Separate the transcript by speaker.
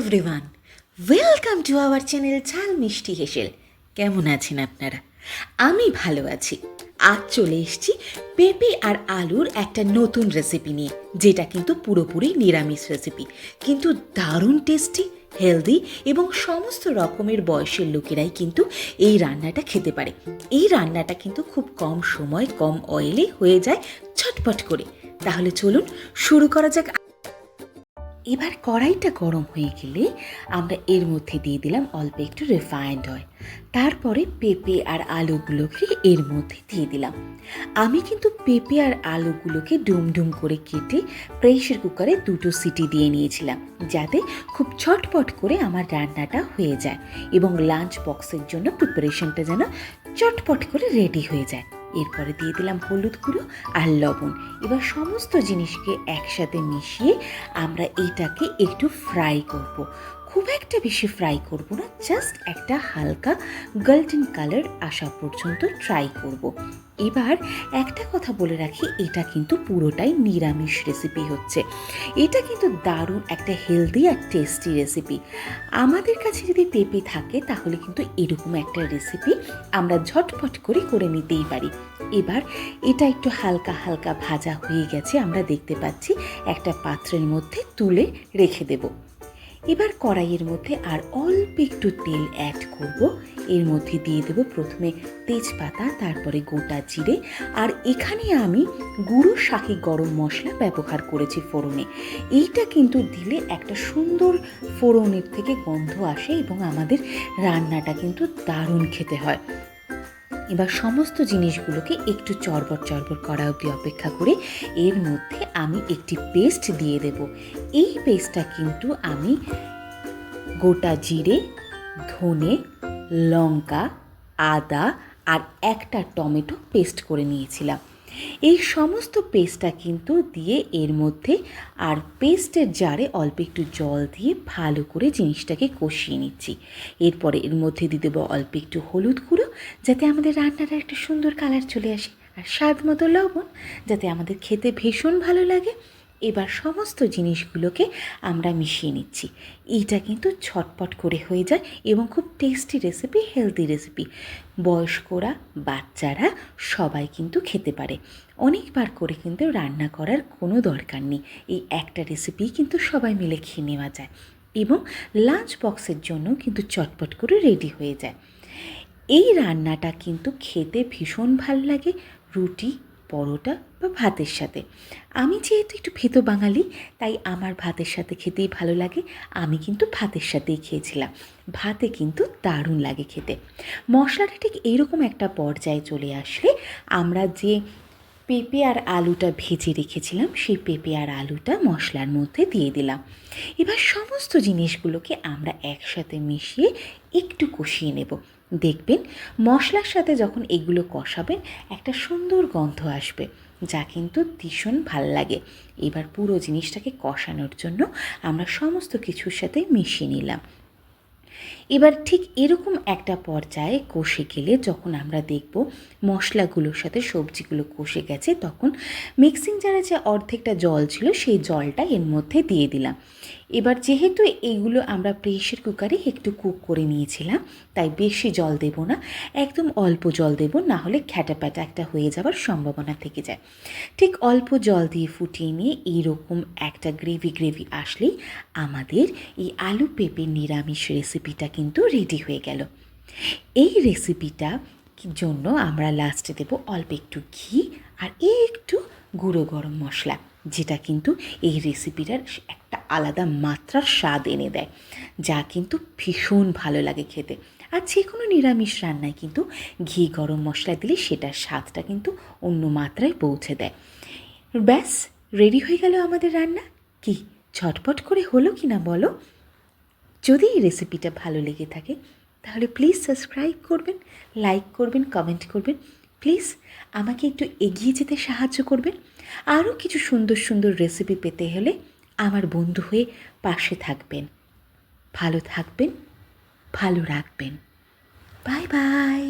Speaker 1: Everyone, welcome to our channel ঝাল মিষ্টি হেসেল। কেমন আছেন আপনারা? আমি ভালো আছি। আজ চলে এসেছি পেঁপে আর আলুর একটা নতুন রেসিপি নিয়ে, যেটা কিন্তু পুরোপুরি নিরামিষ রেসিপি, কিন্তু দারুণ টেস্টি, হেলদি এবং সমস্ত রকমের বয়সের লোকেরাই কিন্তু এই রান্নাটা খেতে পারে। এই রান্নাটা কিন্তু খুব কম সময়, কম অয়েলে হয়ে যায় ছটপট করে। তাহলে চলুন শুরু করা যাক। এবার কড়াইটা গরম হয়ে গেলে আমরা এর মধ্যে দিয়ে দিলাম অল্প একটু রিফাইন্ড অয়েল। তারপরে পেঁপে আর আলুগুলোকে এর মধ্যে দিয়ে দিলাম। আমি কিন্তু পেঁপে আর আলুগুলোকে ডুম করে কেটে প্রেসার কুকারে 2টো সিটি দিয়ে নিয়েছিলাম, যাতে খুব ছটপট করে আমার রান্নাটা হয়ে যায় এবং লাঞ্চ বক্সের জন্য প্রিপারেশনটা যেন চটপট করে রেডি হয়ে যায়। এরপরে দিয়ে দিলাম হলুদ গুঁড়ো আর লবণ। এবার সমস্ত জিনিসকে একসাথে মিশিয়ে আমরা এটাকে একটু ফ্রাই করব। খুব একটা বেশি ফ্রাই করব না, জাস্ট একটা হালকা গোল্ডেন কালার আসা পর্যন্ত ট্রাই করব। এবার একটা কথা বলে রাখি, এটা কিন্তু পুরোটাই নিরামিষ রেসিপি হচ্ছে। এটা কিন্তু দারুণ একটা হেলদি আর টেস্টি রেসিপি। আমাদের কাছে যদি পেঁপে থাকে তাহলে কিন্তু এরকম একটা রেসিপি আমরা ঝটপট করে নিতেই পারি। এবার এটা একটু হালকা হালকা ভাজা হয়ে গেছে, আমরা দেখতে পাচ্ছি। একটা পাত্রের মধ্যে তুলে রেখে দেব। এবার কড়াইয়ের মধ্যে আর অল্প একটু তেল অ্যাড করব। এর মধ্যে দিয়ে দেব প্রথমে তেজপাতা, তারপরে গোটা জিরে, আর এখানে আমি গুঁড়ো শাহি গরম মশলা ব্যবহার করেছি ফোড়নে। এইটা কিন্তু দিলে একটা সুন্দর ফোড়নের থেকে গন্ধ আসে এবং আমাদের রান্নাটা কিন্তু দারুণ খেতে হয়। এবার সমস্ত জিনিসগুলোকে একটু চড়বড় করা অবধি অপেক্ষা করে এর মধ্যে আমি একটি পেস্ট দিয়ে দেব। এই পেস্টটা কিন্তু আমি গোটা জিরে, ধনে, লঙ্কা, আদা আর একটা টমেটো পেস্ট করে নিয়েছিলাম। এই সমস্ত পেস্টটা কিন্তু দিয়ে এর মধ্যে আর পেস্টের জারে অল্প একটু জল দিয়ে ভালো করে জিনিসটাকে কষিয়ে নিচ্ছি। এরপরে এর মধ্যে দিয়ে দেবো অল্প একটু হলুদ গুঁড়ো, যাতে আমাদের রান্নাটা একটা সুন্দর কালার চলে আসে, আর স্বাদ মতো লবণ, যাতে আমাদের খেতে ভীষণ ভালো লাগে। এবার সমস্ত জিনিসগুলোকে আমরা মিশিয়ে নিচ্ছি। এইটা কিন্তু ছটপট করে হয়ে যায় এবং খুব টেস্টি রেসিপি, হেলদি রেসিপি। বয়স্করা, বাচ্চারা সবাই কিন্তু খেতে পারে। অনেকবার করে কিন্তু রান্না করার কোনো দরকার নেই, এই একটা রেসিপি কিন্তু সবাই মিলে খেয়ে নেওয়া যায় এবং লাঞ্চ বক্সের জন্য কিন্তু চটপট করে রেডি হয়ে যায়। এই রান্নাটা কিন্তু খেতে ভীষণ ভালো লাগে রুটি, পরোটা বা ভাতের সাথে। আমি যেহেতু একটু ভেতো বাঙালি, তাই আমার ভাতের সাথে খেতেই ভালো লাগে। আমি কিন্তু ভাতের সাথেই খেয়েছিলাম। ভাতে কিন্তু দারুণ লাগে খেতে। মশলাটা ঠিক এইরকম একটা পর্যায়ে চলে আসলে আমরা যে পেঁপে আর আলুটা ভেজে রেখেছিলাম, সেই পেঁপে আর আলুটা মশলার মধ্যে দিয়ে দিলাম। এবার সমস্ত জিনিসগুলোকে আমরা একসাথে মিশিয়ে একটু কষিয়ে নেব। দেখবেন মশলার সাথে যখন এগুলো কষাবেন একটা সুন্দর গন্ধ আসবে, যা কিন্তু ভীষণ ভাল লাগে। এবার পুরো জিনিসটাকে কষানোর জন্য আমরা সমস্ত কিছুর সাথে মিশিয়ে নিলাম। এবার ঠিক এরকম একটা পর্যায়ে কষে গেলে যখন আমরা দেখব মশলাগুলোর সাথে সবজিগুলো কষে গেছে, তখন মিক্সিং জারে যে অর্ধেকটা জল ছিল সেই জলটা এর মধ্যে দিয়ে দিলাম। এবার যেহেতু এইগুলো আমরা প্রেসার কুকারে একটু কুক করে নিয়েছিলাম, তাই বেশি জল দেব না, একদম অল্প জল দেব, না হলে খ্যাটাপ্যাটা একটা হয়ে যাওয়ার সম্ভাবনা থেকে যায়। ঠিক অল্প জল দিয়ে ফুটিয়ে নিয়ে এইরকম একটা গ্রেভি আসলেই আমাদের এই আলু পেঁপে নিরামিষ রেসিপিটা কিন্তু রেডি হয়ে গেল। এই রেসিপিটা জন্য আমরা লাস্টে দেব অল্প একটু ঘি আর একটু গুঁড়ো গরম মশলা, যেটা কিন্তু এই রেসিপিটার একটা আলাদা মাত্রার স্বাদ এনে দেয়, যা কিন্তু ভীষণ ভালো লাগে খেতে। আর যে কোনো নিরামিষ রান্নায় কিন্তু ঘি গরম মশলা দিলে সেটার স্বাদটা কিন্তু অন্য মাত্রায় পৌঁছে দেয়। ব্যাস, রেডি হয়ে গেল আমাদের রান্না। কি ঝটপট করে হলো কি না বলো? যদি এই রেসিপিটা ভালো লেগে থাকে তাহলে প্লিজ সাবস্ক্রাইব করবেন, লাইক করবেন, কমেন্ট করবেন। প্লিজ আমাকে একটু এগিয়ে যেতে সাহায্য করবেন। আরও কিছু সুন্দর সুন্দর রেসিপি পেতে হলে আমার বন্ধু হয়ে পাশে থাকবেন। ভালো থাকবেন, ভালো রাখবেন। Bye bye.